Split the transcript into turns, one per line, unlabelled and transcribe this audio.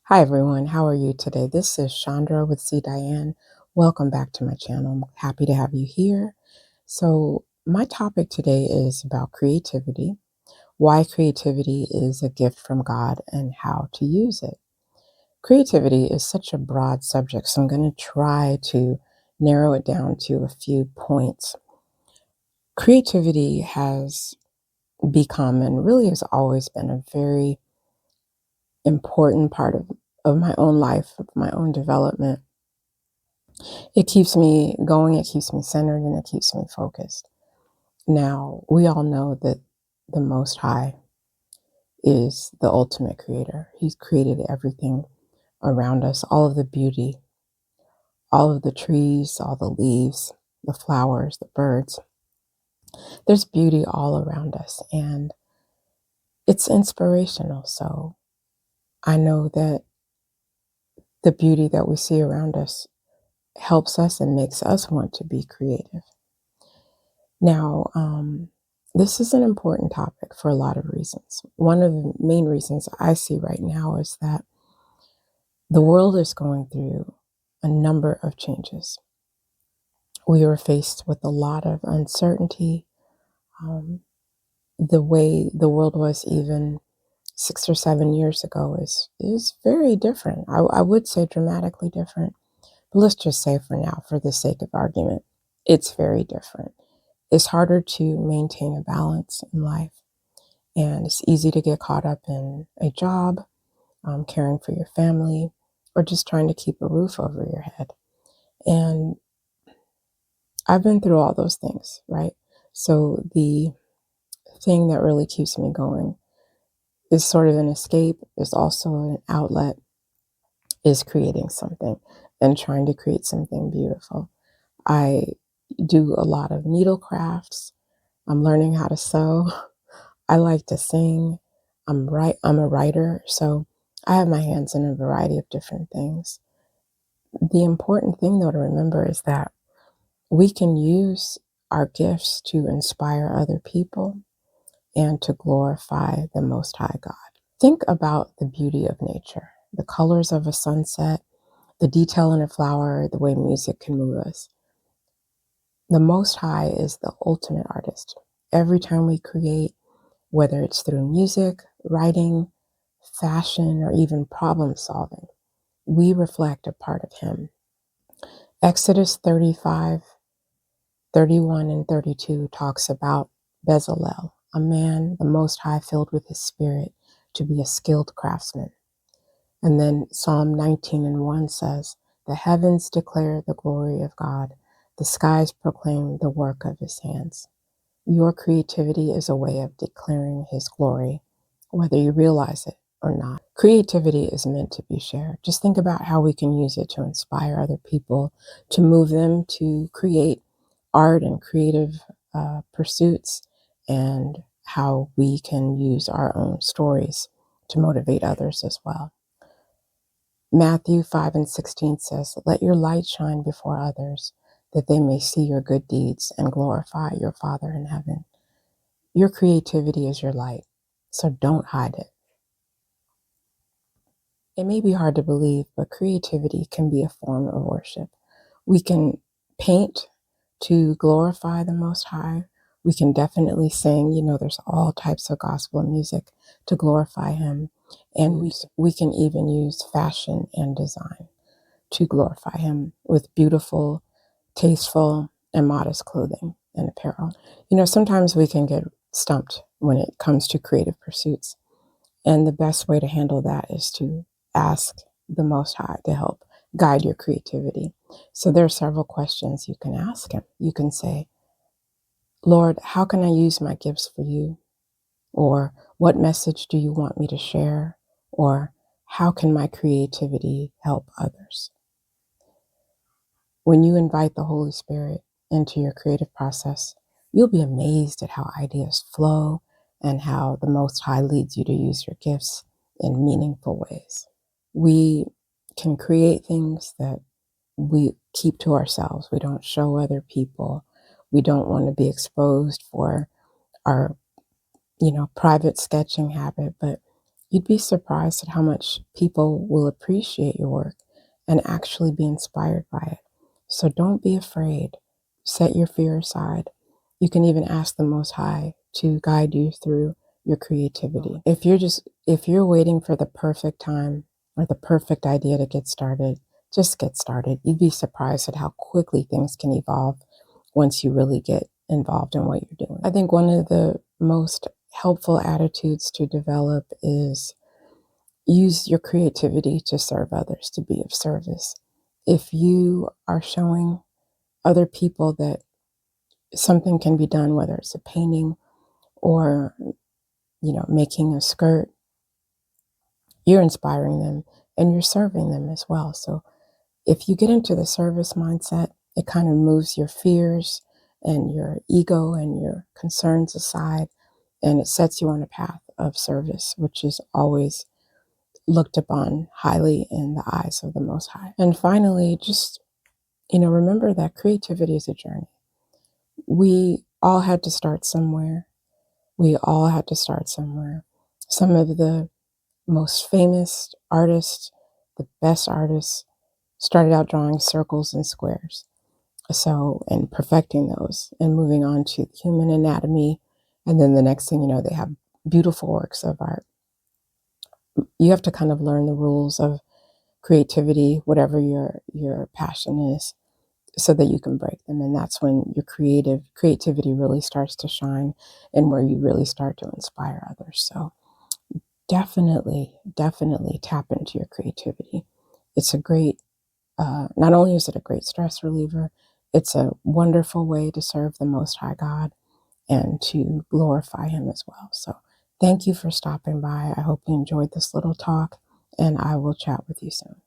Hi everyone, how are you today? This is Chandra with C. Diane. Welcome back to my channel. I'm happy to have you here. So, my topic today is about creativity, why creativity is a gift from God, and how to use it. Creativity is such a broad subject, so I'm going to try to narrow it down to a few points. Creativity has become and really has always been a very important part of my own life, of my own development. It keeps me going, it keeps me centered, and it keeps me focused. Now, we all know that the Most High is the ultimate creator. He's created everything around us, all of the beauty, all of the trees, all the leaves, the flowers, the birds. There's beauty all around us, and it's inspirational. So I know that the beauty that we see around us helps us and makes us want to be creative. Now, this is an important topic for a lot of reasons. One of the main reasons I see right now is that the world is going through a number of changes. We are faced with a lot of uncertainty. Um, the way the world was even 6 or 7 years ago is very different. I would say dramatically different, but let's just say for now, for the sake of argument, it's very different. It's harder to maintain a balance in life. And it's easy to get caught up in a job, caring for your family, or just trying to keep a roof over your head. And I've been through all those things, right? So the thing that really keeps me going is sort of an escape, is also an outlet, is creating something and trying to create something beautiful. I do a lot of needle crafts. I'm learning how to sew. I like to sing. I'm a writer, so I have my hands in a variety of different things. The important thing though to remember is that we can use our gifts to inspire other people and to glorify the Most High God. Think about the beauty of nature, the colors of a sunset, the detail in a flower, the way music can move us. The Most High is the ultimate artist. Every time we create, whether it's through music, writing, fashion, or even problem solving, we reflect a part of Him. Exodus 35:31 and 32 talks about Bezalel, a man the Most High filled with His Spirit to be a skilled craftsman. And then Psalm 19:1 says, "The heavens declare the glory of God, the skies proclaim the work of His hands." Your creativity is a way of declaring His glory, whether you realize it or not. Creativity is meant to be shared. Just think about how we can use it to inspire other people, to move them to create art and creative pursuits, and how we can use our own stories to motivate others as well. Matthew 5:16 says, "Let your light shine before others, that they may see your good deeds and glorify your Father in heaven." Your creativity is your light, so don't hide it. It may be hard to believe, but creativity can be a form of worship. We can paint to glorify the Most High. We can definitely sing. There's all types of gospel music to glorify Him. And we can even use fashion and design to glorify Him with beautiful, tasteful, and modest clothing and apparel. Sometimes we can get stumped when it comes to creative pursuits. And the best way to handle that is to ask the Most High to help guide your creativity. So there are several questions you can ask Him. You can say, "Lord, how can I use my gifts for you?" Or, "What message do you want me to share?" Or, "How can my creativity help others?" When you invite the Holy Spirit into your creative process, you'll be amazed at how ideas flow and how the Most High leads you to use your gifts in meaningful ways. We can create things that we keep to ourselves. We don't show other people. We don't want to be exposed for our, private sketching habit. But you'd be surprised at how much people will appreciate your work and actually be inspired by it. So don't be afraid. Set your fear aside. You can even ask the Most High to guide you through your creativity. If you're waiting for the perfect time or the perfect idea to get started, just get started. You'd be surprised at how quickly things can evolve once you really get involved in what you're doing. I think one of the most helpful attitudes to develop is use your creativity to serve others, to be of service. If you are showing other people that something can be done, whether it's a painting or, making a skirt, you're inspiring them and you're serving them as well. So if you get into the service mindset, it kind of moves your fears and your ego and your concerns aside, and it sets you on a path of service, which is always looked upon highly in the eyes of the Most High. And finally, just, remember that creativity is a journey. We all had to start somewhere. We all had to start somewhere. Some of the most famous artists, the best artists, started out drawing circles and squares. So, and perfecting those and moving on to human anatomy. And then the next thing you know, they have beautiful works of art. You have to kind of learn the rules of creativity, whatever your passion is, so that you can break them. And that's when your creativity really starts to shine and where you really start to inspire others. So definitely tap into your creativity. It's a great, not only is it a great stress reliever, it's a wonderful way to serve the Most High God and to glorify Him as well. So thank you for stopping by. I hope you enjoyed this little talk, and I will chat with you soon.